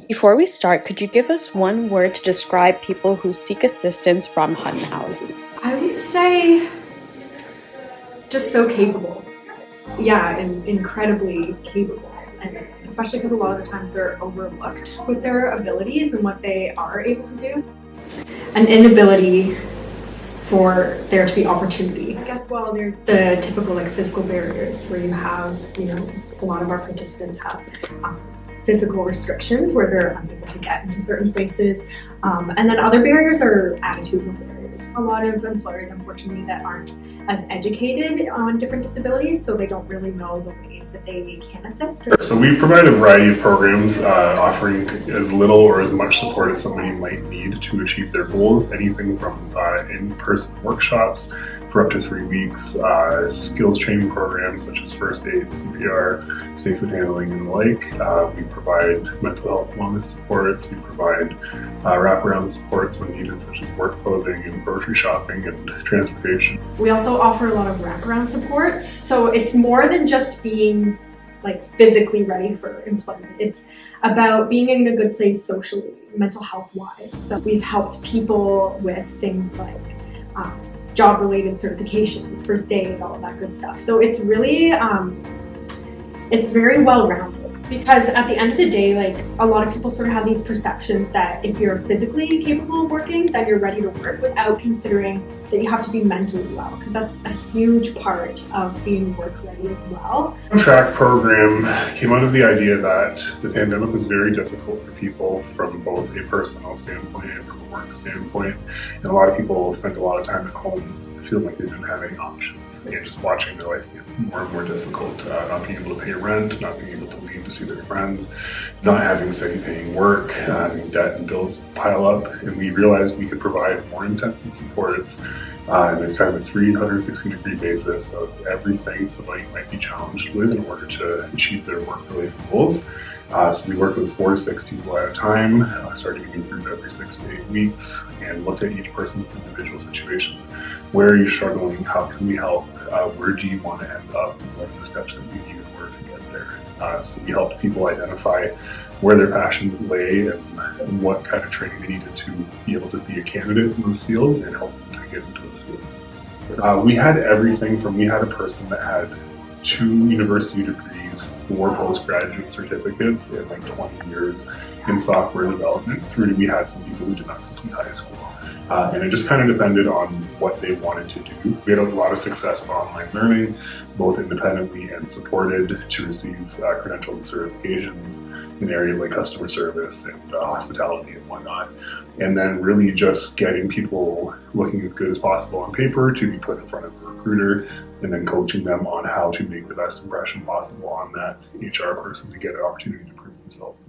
Before we start, could you give us one word to describe people who seek assistance from Hutton House? I would say just so capable. Yeah, and incredibly capable. And especially because a lot of the times they're overlooked with their abilities and what they are able to do. An inability for there to be opportunity. I guess there's the typical physical barriers where you have, a lot of our participants have physical restrictions where they're unable to get into certain places. And then other barriers are attitudinal barriers. A lot of employers, unfortunately, that aren't as educated on different disabilities, so they don't really know the ways that they can assist. So we provide a variety of programs offering as little or as much support as somebody might need to achieve their goals. Anything from in-person workshops for up to 3 weeks, skills training programs such as first aid, CPR, safe food handling, and the like. We provide mental health wellness supports. We provide wraparound supports when needed, such as work clothing and grocery shopping and transportation. We also offer a lot of wraparound supports, so it's more than just being physically ready for employment. It's about being in a good place socially, mental health wise. So we've helped people with things like job-related certifications, first aid, all of that good stuff. So it's really, it's very well-rounded. Because at the end of the day, a lot of people sort of have these perceptions that if you're physically capable of working, then you're ready to work, without considering that you have to be mentally well, because that's a huge part of being work ready as well. The track program came out of the idea that the pandemic was very difficult for people from both a personal standpoint and from a work standpoint. And a lot of people spent a lot of time at home feeling like they didn't have any options and just watching their life get more and more difficult, not being able to pay rent, not being able to leave to see their friends, not having steady paying work, having debt and bills pile up. And we realized we could provide more intensive supports in a kind of a 360-degree basis of everything somebody might be challenged with in order to achieve their work-related goals. So we worked with 4 to 6 people at a time, starting a new group every 6 to 8 weeks, and looked at each person's individual situation. Where are you struggling? How can we help? Where do you want to end up? What are the steps that we need in order to get there? So we helped people identify where their passions lay and what kind of training they needed to be able to be a candidate in those fields and help them to get into those fields. We had everything from, we had a person that had 2 university degrees, 4 postgraduate certificates, and 20 years in software development, through to we had some people who did not complete high school. And it just kind of depended on what they wanted to do. We had a lot of success with online learning, both independently and supported, to receive credentials and certifications in areas like customer service and hospitality and whatnot. And then really just getting people looking as good as possible on paper to be put in front of a recruiter, and then coaching them on how to make the best impression possible on that HR person to get an opportunity to prove themselves.